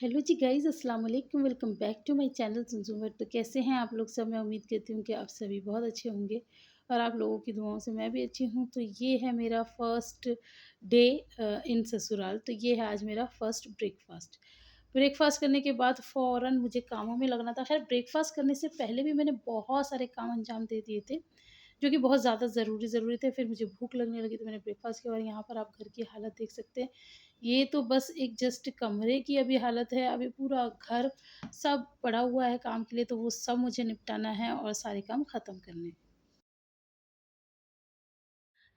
Hello जी guys, अस्सलाम वालेकुम। Welcome back to my channel Zumzumar. तो कैसे हैं आप लोग सब? मैं उम्मीद करती हूँ कि आप सभी बहुत अच्छे होंगे और आप लोगों की दुआओं से मैं भी अच्छी हूँ। तो ये है मेरा फर्स्ट डे इन ससुराल। तो ये है आज मेरा फर्स्ट ब्रेकफ़ास्ट। ब्रेकफ़ास्ट करने के बाद फ़ौरन मुझे कामों में लगना था। ख़ैर ब्रेकफ़ास्ट करने से पहले भी मैंने बहुत सारे काम अंजाम दे दिए थे, जो कि बहुत ज़्यादा ज़रूरी थे। फिर मुझे भूख लगने लगी तो मैंने ब्रेकफ़ास्ट किया और यहाँ पर आप घर की हालत देख सकते हैं। ये तो बस एक जस्ट कमरे की अभी हालत है, अभी पूरा घर सब पड़ा हुआ है काम के लिए, तो वो सब मुझे निपटाना है और सारे काम ख़त्म करने हैं।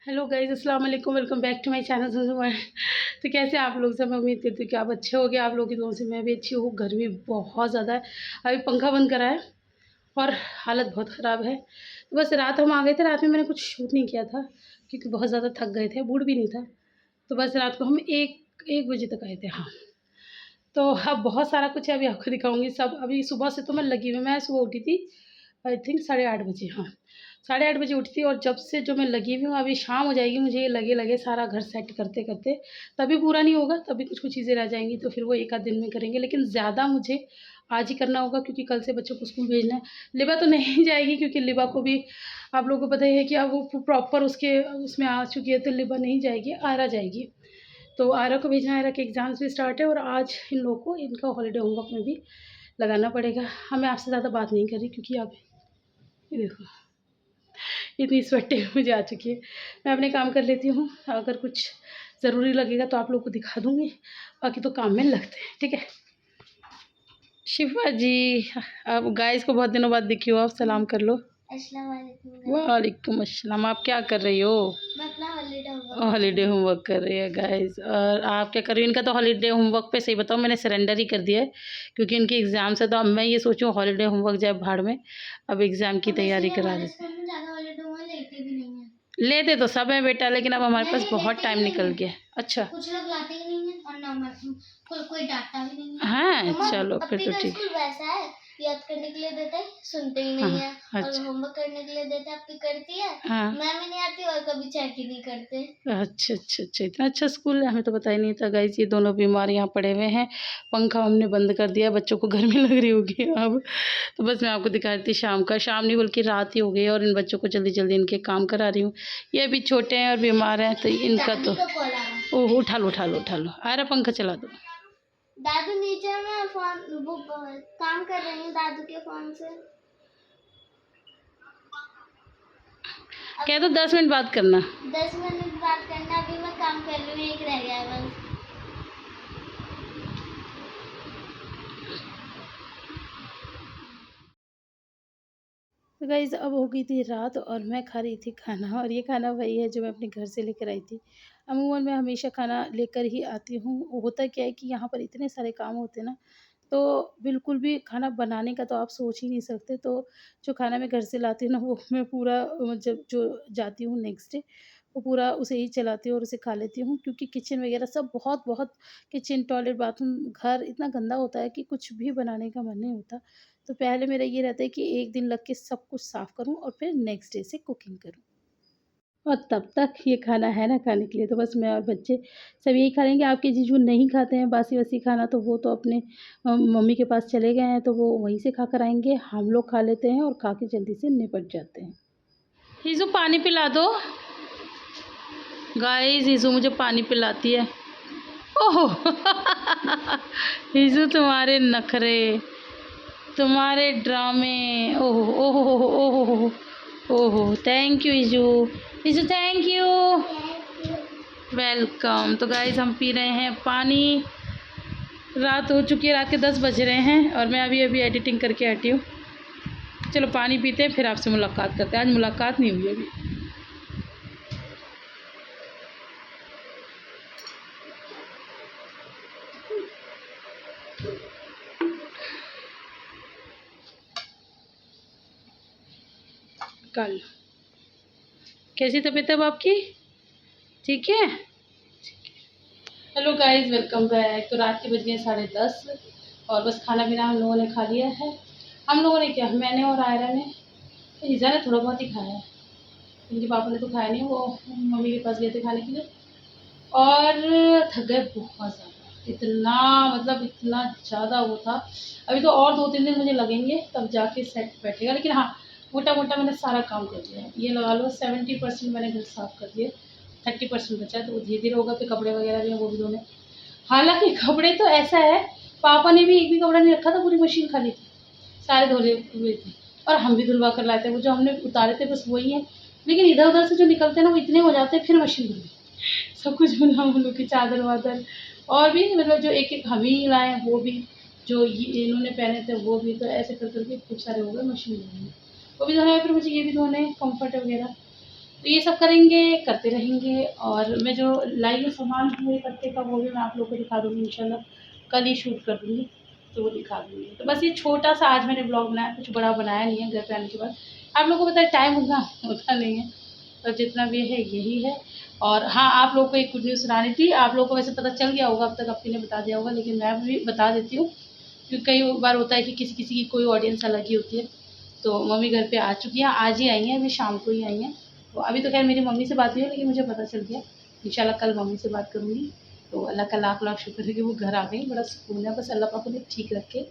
हेलो गाइज़, अस्सलाम वालेकुम, welcome back to my channel Zumzumar. तो कैसे आप लोग सब? मैं उम्मीद करती हूँ कि आप अच्छे होंगे। आप लोगों की दुआओं से मैं भी अच्छी हूँ। गर्मी बहुत ज़्यादा है, अभी पंखा बंद करा है और हालत बहुत ख़राब है। तो बस रात हम आ गए थे, रात में मैंने कुछ शूट नहीं किया था क्योंकि बहुत ज़्यादा थक गए थे, मूड भी नहीं था। तो बस रात को हम 1 बजे तक आए थे। हाँ। तो अब बहुत सारा कुछ है, अभी आपको दिखाऊँगी सब। अभी सुबह से तो मैं लगी हुई, मैं सुबह उठी थी आई थिंक 8:30 बजे, हाँ, 8:30 बजे उठी थी और जब से जो मैं लगी हुई हूँ, अभी शाम हो जाएगी मुझे ये लगे-लगे सारा घर सेट करते-करते, तभी पूरा नहीं होगा, तभी कुछ-कुछ चीज़ें रह जाएँगी, तो फिर वो 1 आध दिन में करेंगे, लेकिन ज़्यादा मुझे आज ही करना होगा क्योंकि कल से बच्चों को स्कूल भेजना है। लिबा तो नहीं जाएगी क्योंकि लिबा को भी आप लोगों को पता ही है कि अब वो प्रॉपर उसके उसमें आ चुकी है, तो लिबा नहीं जाएगी, आयरा जाएगी। तो आयरा को भेजना है, आयरा के एग्ज़ाम्स भी स्टार्ट है और आज इन लोगों को इनका हॉलिडे होमवर्क में भी लगाना पड़ेगा। हाँ, मैं आपसे ज़्यादा बात नहीं कर रही क्योंकि आप ये देखो इतनी स्वेटिंग मुझे आ चुकी है। मैं अपने काम कर लेती हूँ, अगर कुछ ज़रूरी लगेगा तो आप लोगों को दिखा दूँगी, बाकी तो काम में लगते हैं, ठीक है? शिफ़ा जी, अब गाइस को बहुत दिनों बाद दिखी हो आप, सलाम कर लो। अस्सलाम वालेकुम। वालेकुम अस्सलाम। आप क्या कर रही हो? मैं अपना हॉलिडे होमवर्क कर रही है गाइस। और आप क्या कर रही हो? इनका तो हॉलिडे होमवर्क पे सही बताऊँ मैंने सरेंडर ही कर दिया है क्योंकि इनके एग्ज़ाम्स है, तो अब मैं ये सोचूँ हॉलिडे होमवर्क जाए भाड़ में, अब एग्ज़ाम की और वैसे तैयारी भी करा हमारे देते स्कूल हैं। में ज़्यादा हॉलीडे वहाँ लेते भी नहीं हैं। लेते तो सब हैं बेटा, लेकिन अब हमारे पास नहीं, बहुत लेते टाइम भी नहीं निकल हैं। गया है। अच्छा। कुछ लोग लाते ही नहीं हैं और ना कोई डाँटता भी नहीं है। हैं? मम्मा, चलो फिर अप्पी तो का ठीक स्कूल है। वैसा है, याद करने के लिए देता है, सुनते ही हाँ, नहीं है, और अच्छा। होमवर्क करने के लिए देता है, अप्पी करती है, हाँ। मैम ही नहीं आती और कभी चेक ही नहीं करते। अच्छा, इतना अच्छा स्कूल है, हमें तो पता ही नहीं था गाइस। ये दोनों बीमार यहाँ पड़े हुए हैं, पंखा हमने बंद कर दिया, बच्चों को गर्मी लग रही होगी अब। तो बस मैं आपको दिखा रही थी शाम नहीं बल्कि रात ही हो गई है और इन बच्चों को जल्दी-जल्दी इनके काम करा रही हूँ। ये अभी छोटे हैं और बीमार हैं तो इनका दादी तो का कॉल आ रहा है। ओह! उठा लो। आ रहा पंखा चला दो। दादू नीचे में फ़ोन वो काम कर रही हैं दादू के फ़ोन से। कह दो 10 मिनट बात करना। 10 मिनट बात करना, अभी मैं काम कर रही हूँ, एक रह गया है बस। तो गाइस अब हो गई थी रात और मैं खा रही थी खाना और ये खाना वही है जो मैं अपने घर से लेकर आई थी। अमूमन मैं हमेशा खाना लेकर ही आती हूँ। होता क्या है कि यहाँ पर इतने सारे काम होते हैं ना, तो बिल्कुल भी खाना बनाने का तो आप सोच ही नहीं सकते। तो जो खाना मैं घर से लाती हूँ ना, वो मैं पूरा जब जो जाती हूँ नेक्स्ट डे, वो पूरा उसे ही चलाती हूँ और उसे खा लेती हूँ क्योंकि किचन वगैरह सब बहुत किचन, टॉयलेट, बाथरूम, घर इतना गंदा होता है कि कुछ भी बनाने का मन नहीं होता। तो पहले मेरा ये रहता है कि 1 दिन लग के सब कुछ साफ़ करूँ और फिर नेक्स्ट डे से कुकिंग करूँ। और तब तक ये खाना है ना खाने के लिए, तो बस मैं और बच्चे सब यही खा लेंगे। आपके जीजू नहीं खाते हैं बासी-वासी खाना, तो वो तो अपने मम्मी के पास चले गए हैं, तो वो वहीं से खा कर आएँगे। हम लोग खा लेते हैं और खा के जल्दी से निपट जाते हैं। जीजू पानी पिला दो। गाइस जीजू मुझे पानी पिलाती है। ओहो! जीजू तुम्हारे नखरे, तुम्हारे ड्रामे, ओहो ओहो ओहो ओहो, thank you Izu, Izu thank you, welcome. तो गाइस हम पी रहे हैं पानी। रात हो चुकी है, रात के 10 बज रहे हैं और मैं अभी एडिटिंग करके हटी हूँ। चलो पानी पीते हैं फिर आपसे मुलाकात करते हैं। आज मुलाकात नहीं हुई अभी। कल कैसी तबीयत है अब आपकी? ठीक है। Hello guys, welcome back. तो रात के बज गए 10:30 और बस खाना पीना हम लोगों ने खा लिया है। हम लोगों ने क्या, मैंने और आयरा ने, ईज़ा ने थोड़ा बहुत ही खाया है, इनके पापा ने तो खाया नहीं, वो मम्मी के पास गए थे खाने के लिए और थक गए बहुत ज़्यादा। इतना मतलब इतना ज़्यादा वो था। अभी तो और 2-3 दिन मुझे लगेंगे तब जाके सेट बैठेगा, लेकिन हाँ, मोटा-मोटा मैंने सारा काम कर दिया है। ये लगा लो 70% मैंने घर साफ़ कर दिए, 30% बचा है, तो वो धीरे-धीरे होगा। फिर कपड़े वगैरह भी हैं, वो भी धोने। हालाँकि कपड़े तो ऐसा है, पापा ने भी एक भी कपड़ा नहीं रखा था, पूरी मशीन खाली थी, सारे धुले हुए थे और हम भी धुलवा कर लाए थे। वो जो हमने उतारे थे बस वही है, लेकिन इधर-उधर से जो निकलते हैं ना वो इतने हो जाते हैं, फिर मशीन धुली। सब कुछ मिला हम लोग की चादर-वादर और भी मतलब जो एक-एक हम ही लाए हैं वो भी, जो ये इन्होंने पहने थे वो भी, तो ऐसे कर के खूब सारे हो गए मशीन में। वो भी धोने हैं, फिर मुझे ये भी धोने हैं, कम्फर्ट वगैरह। तो ये सब करेंगे, करते रहेंगे और मैं जो लाई हूँ सामान पूरे पत्ते का वो भी मैं आप लोगों को दिखा दूँगी इंशाल्लाह। कल ही शूट कर दूँगी, तो वो दिखा दूँगी। तो बस ये छोटा-सा आज मैंने ब्लॉग बनाया, कुछ बड़ा बनाया नहीं है घर पे आने के बाद। आप लोगों को पता है टाइम उतना होता नहीं है, तो जितना भी है यही है। और हाँ, आप लोगों को एक गुड न्यूज़ सुनानी थी। आप लोगों को वैसे पता चल गया होगा, अब तक आपने बता दिया होगा, लेकिन मैं भी बता देती हूँ, क्योंकि कई बार होता है कि किसी-किसी की कोई ऑडियंस अलग ही होती है। तो मम्मी घर पे आ चुकी हैं, आज ही आई हैं, अभी शाम को ही आई हैं। तो अभी तो ख़ैर मेरी मम्मी से बात हुई है, लेकिन मुझे पता चल गया। इंशाल्लाह कल मम्मी से बात करूँगी। तो अल्लाह का लाख-लाख शुक्र है कि वो घर आ गई, बड़ा सुकून है। बस अल्लाह पाक उन्हें ठीक रखे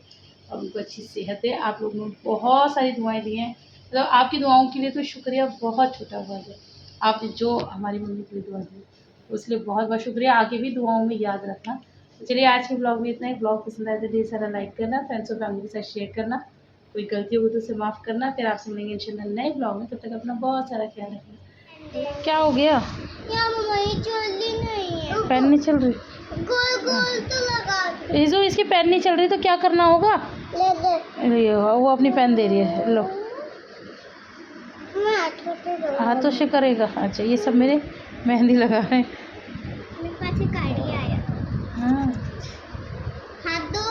और उनको अच्छी सेहत दे। आप लोगों ने बहुत सारी दुआएँ दी हैं, मतलब आपकी दुआओं के लिए तो शुक्रिया बहुत छोटा वर्ड है। आपने जो हमारी मम्मी के लिए दुआ दी, तो उसके लिए बहुत-बहुत शुक्रिया। आगे भी दुआओं में याद रखना। तो चलिए आज के ब्लॉग में इतना ही। ब्लॉग पसंद आए तो ढेर सारा लाइक करना, फ्रेंड्स और फैमिली के साथ शेयर करना। कोई गलती होगी तो उसे माफ़ करना। फिर आपसे मिलेंगे इंशाल्लाह नए ब्लॉग में, तब तक अपना बहुत सारा ख्याल रखना। क्या हो गया? या मम्मा ये चलती नहीं है, पेन नहीं चल रही? गोल-गोल तो लगा दो। इज़ू इसकी पेन नहीं चल रही तो क्या करना होगा? ले दे। ये वो अपनी पेन दे रही है, लो। मैं हाथों से दो। हाथों से करेगा? अच्छा, ये सब मेरे मेहंदी लगा रहे हैं। मेरे पास एक आइडिया आया। हाँ, हाथ दो।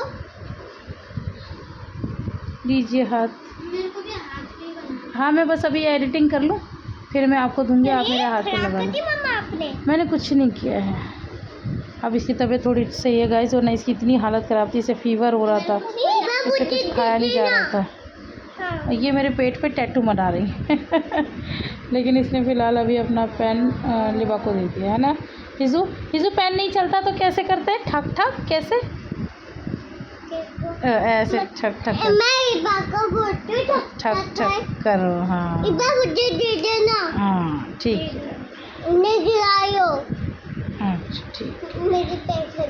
लीजिए हाथ। मेरे को भी हाथ नहीं बनता। हाँ, मैं बस अभी एडिटिंग कर लूँ, फिर मैं आपको दूँगी, आप मेरे हाथ पे खराब लगा कर लो। दी मम्मा आपने। मैंने कुछ नहीं किया है। अब इसकी तबीयत थोड़ी सही है गाइस, वरना इसकी इतनी हालत ख़राब थी, इसे फ़ीवर हो रहा था, इससे कुछ खाया नहीं जा रहा था। हाँ। ये मेरे पेट पे टैटू बना रही है लेकिन इसने फ़िलहाल अभी अपना पेन लिबा को दे दिया है ना। हिजू हिजू पेन नहीं चलता तो कैसे करते हैं? ठक ठक कैसे? ऐसे ठक ठक मैं इबा को बोलती हूँ ठक ठक करो। हाँ इबा मुझे दे देना। हाँ ठीक है। उन्हें गिरायो। अच्छा ठीक मेरी पेंसिल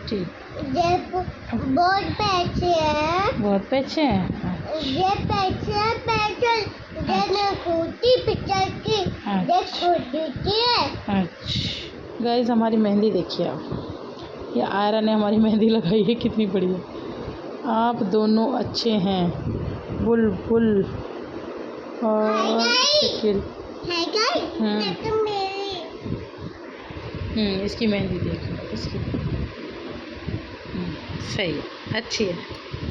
ठीक। ये बहुत पैसे हैं। बहुत पैसे हैं। ये पैसे हैं पेंसिल। ये मैं खूटी पिक्चर की। ये खूटी की है। अच्छा गाइस, हमारी मेहंदी देखिए आप। ये आयरा ने हमारी मेहंदी लगाई है, कितनी बढ़िया। आप दोनों अच्छे हैं, बुलबुल और शकील। है गाइस, ये तो मेरी। इसकी मेहंदी देखो इसकी। सही है, अच्छी है।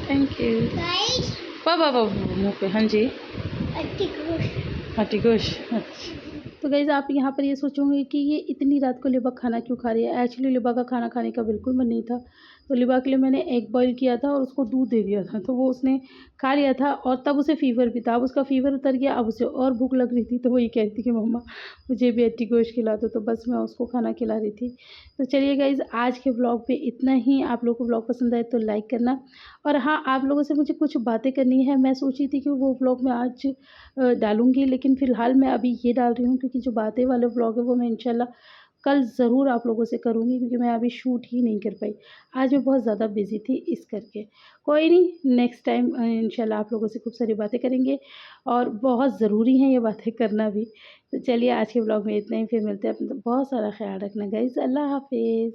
Thank you. गाइस वाह मुँह पे। हाँ जी, अच्छी खुश। हटी खुश। अच्छा, तो गाइज़ आप यहाँ पर ये सोचोगे कि ये इतनी रात को लिबा खाना क्यों खा रही है। एक्चुअली लिबा का खाना खाने का बिल्कुल मन नहीं था, तो लिबा के लिए मैंने एग बॉईल किया था और उसको दूध दे दिया था, तो वो उसने खा लिया था और तब उसे फ़ीवर भी था। अब उसका फ़ीवर उतर गया, अब उसे और भूख लग रही थी, तो वो ये कहती थी कि मम्मा मुझे भी हट्टी गोश्त खिला दो, तो बस मैं उसको खाना खिला रही थी। तो चलिए गाइज़ आज के ब्लॉग में इतना ही। आप लोगों को ब्लॉग पसंद आए तो लाइक करना। और हाँ, आप लोगों से मुझे कुछ बातें करनी है। मैं सोची थी कि वो ब्लॉग मैं आज डालूँगी, लेकिन फ़िलहाल मैं अभी ये डाल रही हूँ, क्योंकि जो बातें वाले व्लॉग है वो मैं इंशाल्लाह कल ज़रूर आप लोगों से करूँगी, क्योंकि मैं अभी शूट ही नहीं कर पाई। आज मैं बहुत ज़्यादा बिज़ी थी इस करके। कोई नहीं, नेक्स्ट टाइम इंशाल्लाह आप लोगों से खूब सारी बातें करेंगे और बहुत ज़रूरी हैं ये बातें करना भी। तो चलिए आज के ब्लॉग में इतना ही, फिर मिलते हैं। अपना बहुत सारा ख़्याल रखना गाइज़। अल्लाह हाफ़िज़।